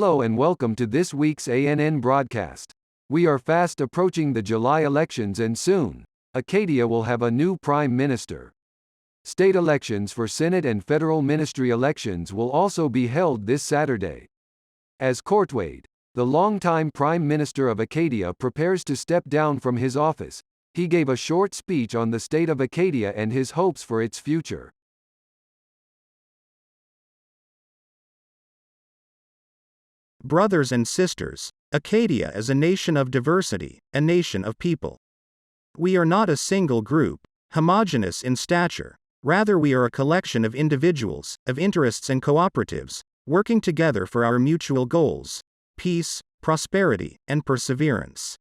Hello and welcome to this week's ANN broadcast. We are fast approaching the July elections and soon, Acadia will have a new prime minister. State elections for Senate and federal ministry elections will also be held this Saturday. As Courtwaide, the longtime prime minister of Acadia, prepares to step down from his office, he gave a short speech on the state of Acadia and his hopes for its future. Brothers and sisters, Acadia is a nation of diversity, a nation of people. We are not a single group, homogeneous in stature, rather we are a collection of individuals, of interests and cooperatives, working together for our mutual goals, peace, prosperity, and perseverance.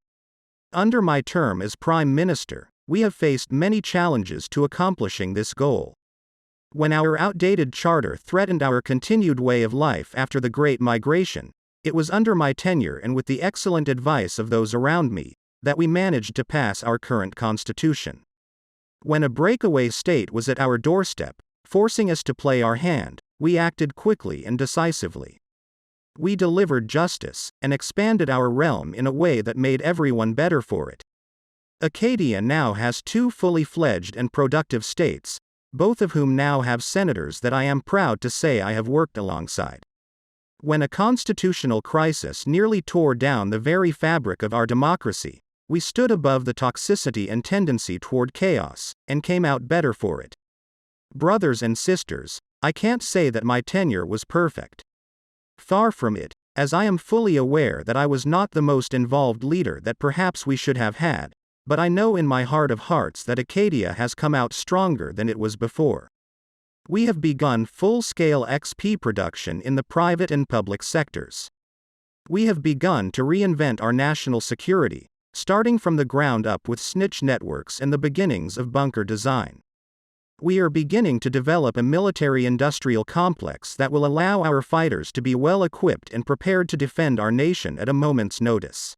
Under my term as Prime Minister, we have faced many challenges to accomplishing this goal. When our outdated charter threatened our continued way of life after the Great Migration, it was under my tenure and with the excellent advice of those around me, that we managed to pass our current constitution. When a breakaway state was at our doorstep, forcing us to play our hand, we acted quickly and decisively. We delivered justice, and expanded our realm in a way that made everyone better for it. Acadia now has two fully fledged and productive states, both of whom now have senators that I am proud to say I have worked alongside. When a constitutional crisis nearly tore down the very fabric of our democracy, we stood above the toxicity and tendency toward chaos, and came out better for it. Brothers and sisters, I can't say that my tenure was perfect. Far from it, as I am fully aware that I was not the most involved leader that perhaps we should have had, but I know in my heart of hearts that Acadia has come out stronger than it was before. We have begun full-scale XP production in the private and public sectors. We have begun to reinvent our national security, starting from the ground up with snitch networks and the beginnings of bunker design. We are beginning to develop a military-industrial complex that will allow our fighters to be well-equipped and prepared to defend our nation at a moment's notice.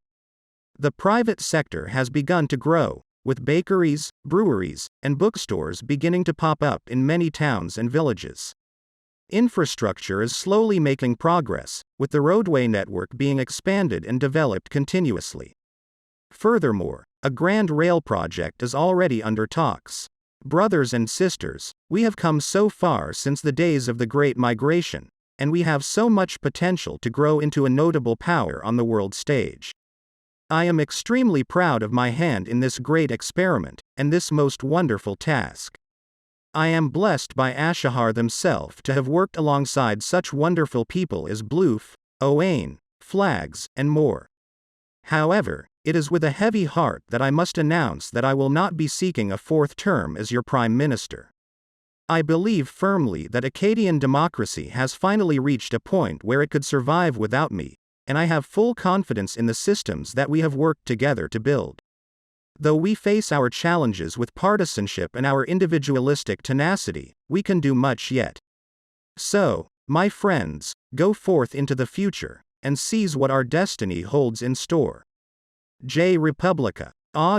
The private sector has begun to grow, with bakeries, breweries, and bookstores beginning to pop up in many towns and villages. Infrastructure is slowly making progress, with the roadway network being expanded and developed continuously. Furthermore, a grand rail project is already under talks. Brothers and sisters, we have come so far since the days of the Great Migration, and we have so much potential to grow into a notable power on the world stage. I am extremely proud of my hand in this great experiment, and this most wonderful task. I am blessed by Ashahar themselves to have worked alongside such wonderful people as Bloof, Owain, Flags, and more. However, it is with a heavy heart that I must announce that I will not be seeking a fourth term as your Prime Minister. I believe firmly that Acadian democracy has finally reached a point where it could survive without me, and I have full confidence in the systems that we have worked together to build. Though we face our challenges with partisanship and our individualistic tenacity, we can do much yet. So, my friends, go forth into the future, and seize what our destiny holds in store. J. Republica,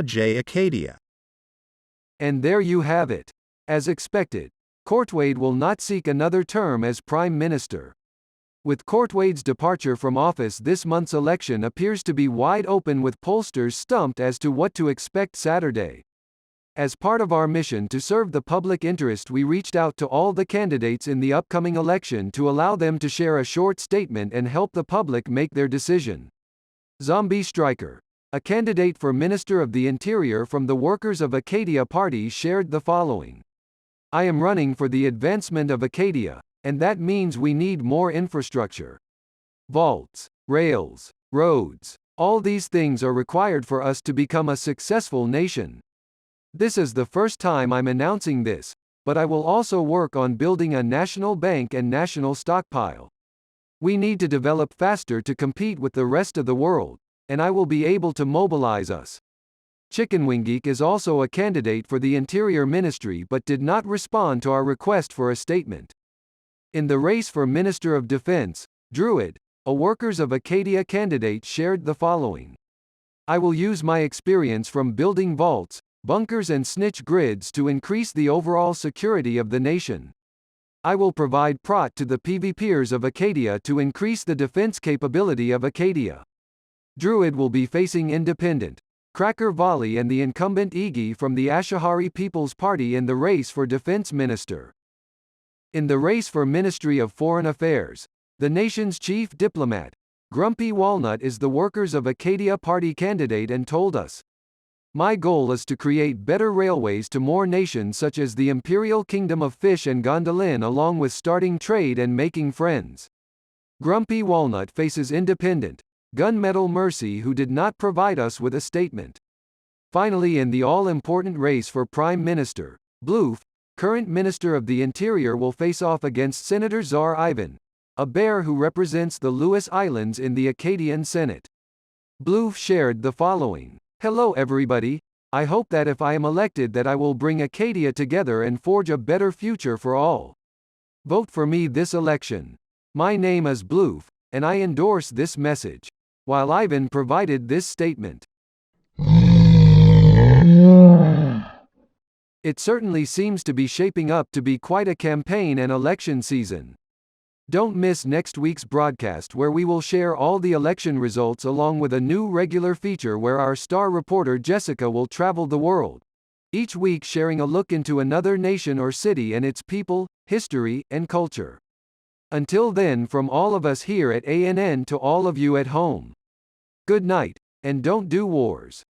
J. Acadia. And there you have it. As expected, Courtwaide will not seek another term as Prime Minister. With Courtwaide's departure from office, this month's election appears to be wide open, with pollsters stumped as to what to expect Saturday. As part of our mission to serve the public interest, we reached out to all the candidates in the upcoming election to allow them to share a short statement and help the public make their decision. Zombie Striker, a candidate for Minister of the Interior from the Workers of Acadia Party, shared the following. I am running for the advancement of Acadia, and that means we need more infrastructure. Vaults, rails, roads, all these things are required for us to become a successful nation. This is the first time I'm announcing this, but I will also work on building a national bank and national stockpile. We need to develop faster to compete with the rest of the world, and I will be able to mobilize us. Chickenwingeek is also a candidate for the Interior Ministry but did not respond to our request for a statement. In the race for Minister of Defense, Druid, a Workers of Acadia candidate, shared the following. I will use my experience from building vaults, bunkers and snitch grids to increase the overall security of the nation. I will provide prot to the PvPers of Acadia to increase the defense capability of Acadia. Druid will be facing Independent, Cracker Volley and the incumbent Igi from the Ashahari People's Party in the race for Defense Minister. In the race for Ministry of Foreign Affairs, the nation's chief diplomat, Grumpy Walnut, is the Workers of Acadia Party candidate and told us, "My goal is to create better railways to more nations such as the Imperial Kingdom of Fish and Gondolin, along with starting trade and making friends." Grumpy Walnut faces Independent, Gunmetal Mercy, who did not provide us with a statement. Finally, in the all-important race for Prime Minister, Bloof, current Minister of the Interior, will face off against Senator Tsar Ivan, a bear who represents the Lewis Islands in the Acadian Senate. Bloof shared the following. "Hello everybody. I hope that if I am elected that I will bring Acadia together and forge a better future for all. Vote for me this election. My name is Bloof, and I endorse this message." While Ivan provided this statement. It certainly seems to be shaping up to be quite a campaign and election season. Don't miss next week's broadcast, where we will share all the election results along with a new regular feature where our star reporter Jessica will travel the world, each week sharing a look into another nation or city and its people, history, and culture. Until then, from all of us here at ANN to all of you at home, good night, and don't do wars.